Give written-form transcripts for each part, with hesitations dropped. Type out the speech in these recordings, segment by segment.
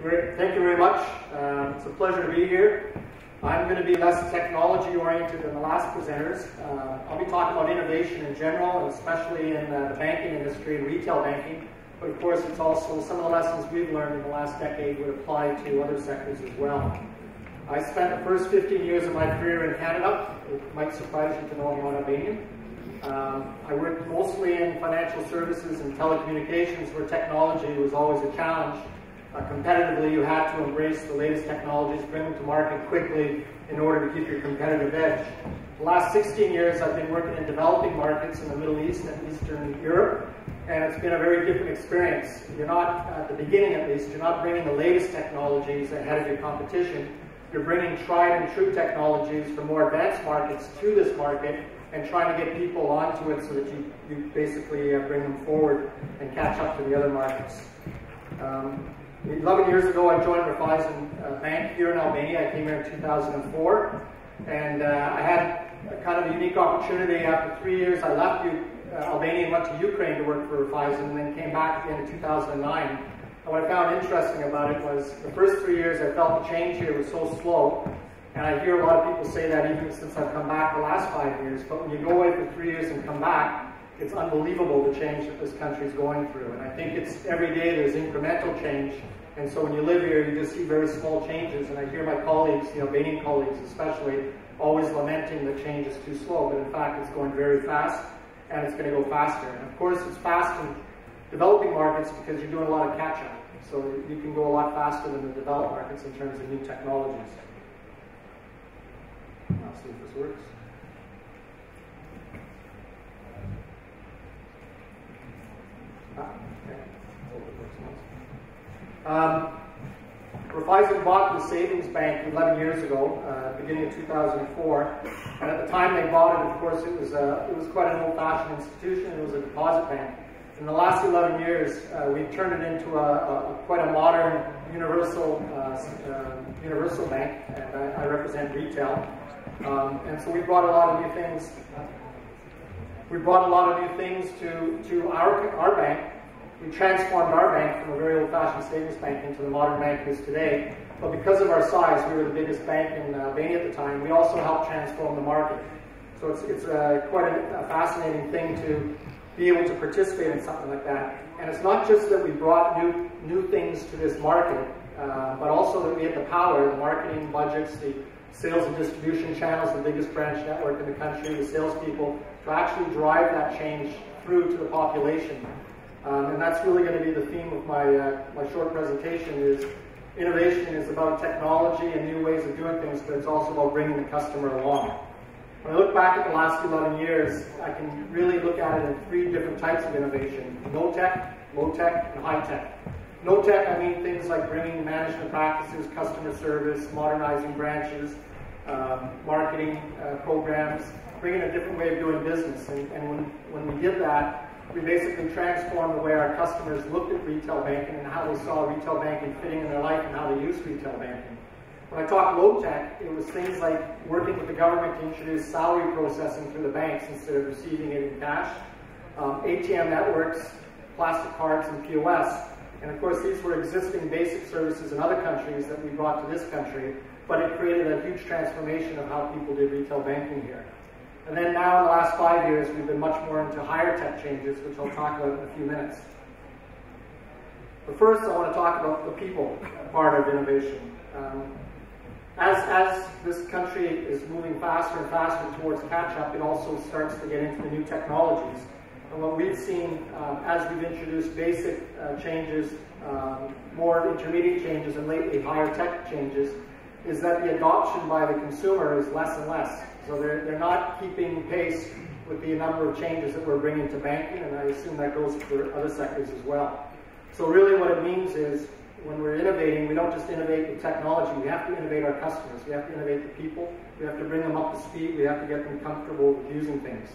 Great. Thank you very much. It's a pleasure to be here. I'm going to be less technology-oriented than the last presenters. I'll be talking about innovation in general, and especially in the banking industry and retail banking. But of course, it's also some of the lessons we've learned in the last decade would apply to other sectors as well. I spent the first 15 years of my career in Canada. It might surprise you to know I'm not Albanian. I worked mostly in financial services and telecommunications, where technology was always a challenge. Competitively, you had to embrace the latest technologies, bring them to market quickly in order to keep your competitive edge. The last 16 years, I've been working in developing markets in the Middle East and Eastern Europe, and it's been a very different experience. You're not, at the beginning at least, you're not bringing the latest technologies ahead of your competition. You're bringing tried and true technologies from more advanced markets to this market and trying to get people onto it so that you basically bring them forward and catch up to the other markets. 11 years ago, I joined Raiffeisen Bank here in Albania. I came here in 2004, and I had a kind of a unique opportunity. After 3 years, I left Albania and went to Ukraine to work for Raiffeisen, and then came back at the end of 2009. And what I found interesting about it was the first 3 years, I felt the change here was so slow, and I hear a lot of people say that even since I've come back the last 5 years. But when you go away for 3 years and come back, it's unbelievable the change that this country is going through. And I think it's every day there's incremental change. And so when you live here, you just see very small changes. And I hear my colleagues, Albanian colleagues especially, always lamenting that change is too slow. But in fact, it's going very fast, and it's going to go faster. And of course, it's fast in developing markets because you're doing a lot of catch-up. So you can go a lot faster than the developed markets in terms of new technologies. I'll see if this works. Raiffeisen bought the savings bank 11 years ago, beginning of 2004, and at the time they bought it, of course, it was quite an old-fashioned institution. It was a deposit bank. In the last 11 years, we've turned it into quite a modern, universal bank, and I represent retail. And so we brought a lot of new things. We brought a lot of new things to our bank. We transformed our bank from a very old-fashioned savings bank into the modern bank it is today. But because of our size, we were the biggest bank in Albania at the time. We also helped transform the market. So it's quite a fascinating thing to be able to participate in something like that. And it's not just that we brought new things to this market, but also that we had the power, the marketing budgets, the sales and distribution channels, the biggest branch network in the country, the salespeople, to actually drive that change through to the population. And that's really going to be the theme of my short presentation. Is innovation is about technology and new ways of doing things, but it's also about bringing the customer along. When I look back at the last 11 years, I can really look at it in 3 different types of innovation: no tech, low tech, and high tech. No tech, I mean things like bringing management practices, customer service, modernizing branches, marketing programs, bringing a different way of doing business. And when we did that, we basically transformed the way our customers looked at retail banking and how they saw retail banking fitting in their life and how they used retail banking. When I talk low tech, it was things like working with the government to introduce salary processing through the banks instead of receiving it in cash, ATM networks, plastic cards, and POS. And of course, these were existing basic services in other countries that we brought to this country, but it created a huge transformation of how people did retail banking here. And then now in the last 5 years, we've been much more into higher tech changes, which I'll talk about in a few minutes. But first, I want to talk about the people part of innovation. As this country is moving faster and faster towards catch-up, it also starts to get into the new technologies. And what we've seen as we've introduced basic changes, more intermediate changes, and lately higher tech changes, is that the adoption by the consumer is less and less. So they're not keeping pace with the number of changes that we're bringing to banking, and I assume that goes for other sectors as well. So really what it means is when we're innovating, we don't just innovate with technology, we have to innovate our customers, we have to innovate the people, we have to bring them up to speed, we have to get them comfortable with using things.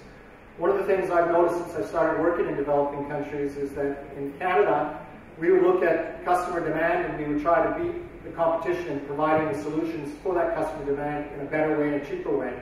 One of the things I've noticed since I started working in developing countries is that in Canada, we would look at customer demand and we would try to beat the competition in providing the solutions for that customer demand in a better way and a cheaper way.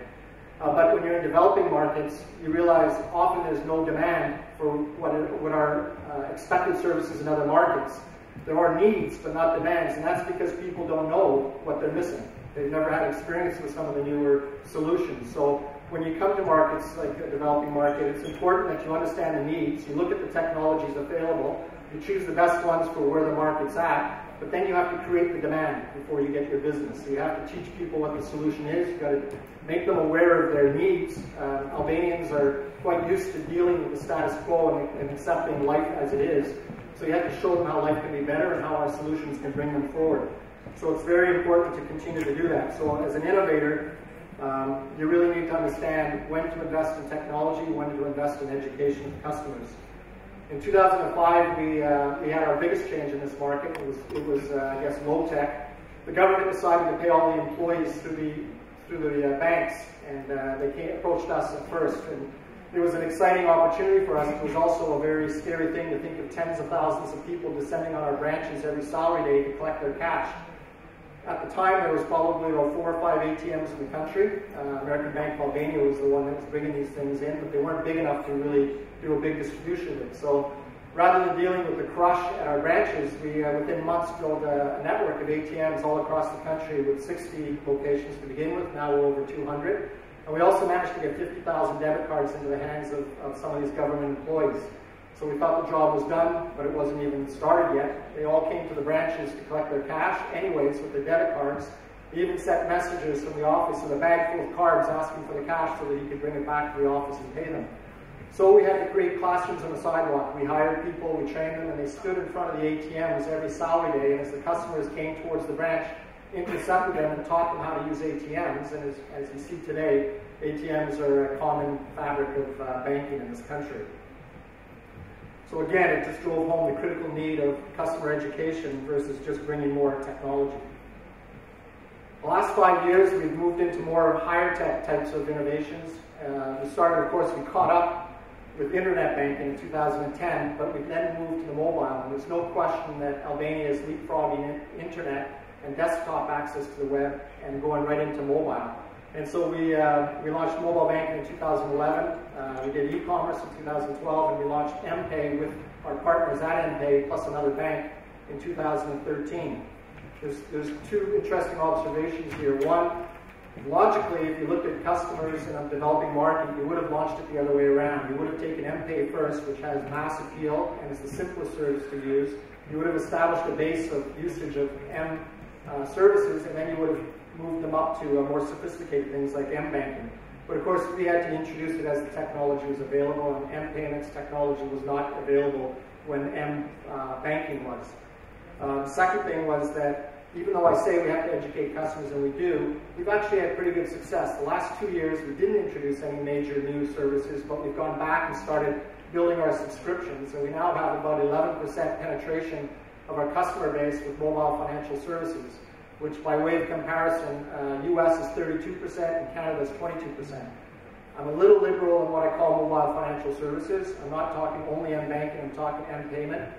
But when you're in developing markets, you realize often there's no demand for what are expected services in other markets. There are needs, but not demands, and that's because people don't know what they're missing. They've never had experience with some of the newer solutions. So when you come to markets like a developing market, it's important that you understand the needs, you look at the technologies available, you choose the best ones for where the market's at, but then you have to create the demand before you get your business. So you have to teach people what the solution is, you've got to make them aware of their needs. Albanians are quite used to dealing with the status quo and accepting life as it is. So you have to show them how life can be better and how our solutions can bring them forward. So it's very important to continue to do that. So as an innovator, you really need to understand when to invest in technology, when to invest in education of customers. In 2005, we had our biggest change in this market. It was I guess, low tech. The government decided to pay all the employees through the banks, and they approached us at first. And it was an exciting opportunity for us. It was also a very scary thing to think of tens of thousands of people descending on our branches every salary day to collect their cash. At the time, there was probably about 4 or 5 ATMs in the country. American Bank of Albania was the one that was bringing these things in, but they weren't big enough to really do a big distribution of it. So rather than dealing with the crush at our branches, we within months built a network of ATMs all across the country with 60 locations to begin with. Now we're over 200. And we also managed to get 50,000 debit cards into the hands of some of these government employees. So we thought the job was done, but it wasn't even started yet. They all came to the branches to collect their cash anyways with their debit cards. They even sent messages from the office with a bag full of cards asking for the cash so that you could bring it back to the office and pay them. So we had to create classrooms on the sidewalk. We hired people, we trained them, and they stood in front of the ATMs every salary day, and as the customers came towards the branch, intercepted them and taught them how to use ATMs. And as you see today, ATMs are a common fabric of banking in this country. So again, it just drove home the critical need of customer education versus just bringing more technology. The last 5 years, we've moved into more higher tech types of innovations. We started, of course, we caught up with internet banking in 2010, but we then moved to the mobile. And there's no question that Albania is leapfrogging internet and desktop access to the web and going right into mobile. And so we launched mobile banking in 2011. We did e-commerce in 2012, and we launched MPay with our partners at MPay plus another bank in 2013. There's two interesting observations here. One, logically, if you looked at customers in a developing market, you would have launched it the other way around. You would have taken MPay first, which has mass appeal and is the simplest service to use. You would have established a base of usage of M services, and then you would have moved them up to more sophisticated things like M-banking. But of course, we had to introduce it as the technology was available, and M-payments technology was not available when M-banking was. The second thing was that even though I say we have to educate customers, and we do, we've actually had pretty good success. The last 2 years, we didn't introduce any major new services, but we've gone back and started building our subscriptions. So we now have about 11% penetration of our customer base with mobile financial services, which by way of comparison, US is 32% and Canada is 22%. I'm a little liberal in what I call mobile financial services. I'm not talking only M-banking, I'm talking M-payment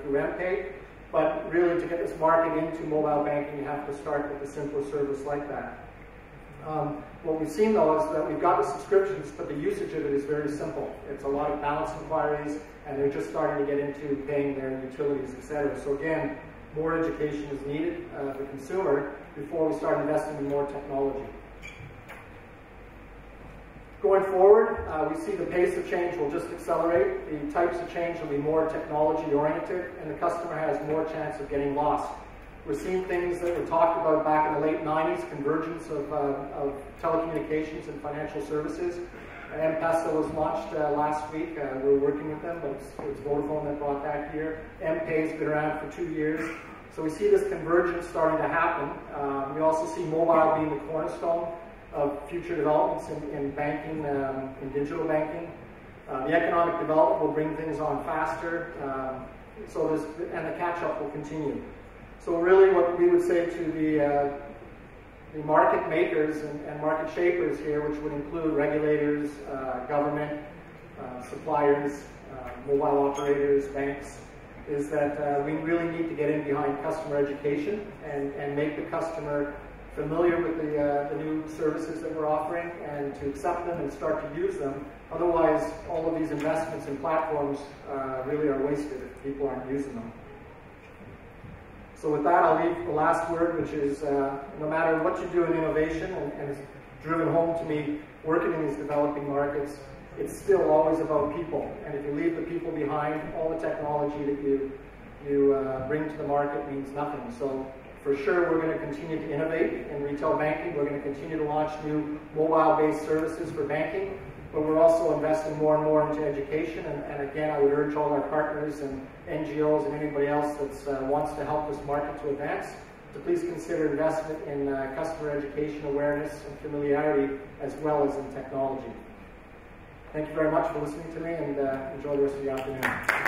through M-pay. But really, to get this market into mobile banking, you have to start with a simple service like that. What we've seen, though, is that we've got the subscriptions, but the usage of it is very simple. It's a lot of balance inquiries, and they're just starting to get into paying their utilities, etc. So again, more education is needed for the consumer before we start investing in more technology. Going forward, we see the pace of change will just accelerate. The types of change will be more technology-oriented, and the customer has more chance of getting lost. We're seeing things that were talked about back in the late 90s, convergence of telecommunications and financial services. M-Pesa was launched last week. We're working with them, but it's Vodafone that brought that here. M-Pay has been around for 2 years. So we see this convergence starting to happen. We also see mobile being the cornerstone of future developments in banking, in digital banking. The economic development will bring things on faster, and the catch-up will continue. So really what we would say to the market makers and market shapers here, which would include regulators, government, suppliers, mobile operators, banks, is that we really need to get in behind customer education and make the customer familiar with the new services that we're offering and to accept them and start to use them. Otherwise, all of these investments in platforms really are wasted if people aren't using them. So with that, I'll leave the last word, which is no matter what you do in innovation, and it's driven home to me working in these developing markets, it's still always about people. And if you leave the people behind, all the technology that you bring to the market means nothing. So for sure, we're going to continue to innovate in retail banking. We're going to continue to launch new mobile-based services for banking, but we're also investing more and more into education. And again, I would urge all our partners and NGOs and anybody else that wants to help this market to advance to please consider investment in customer education, awareness, and familiarity, as well as in technology. Thank you very much for listening to me, and enjoy the rest of the afternoon.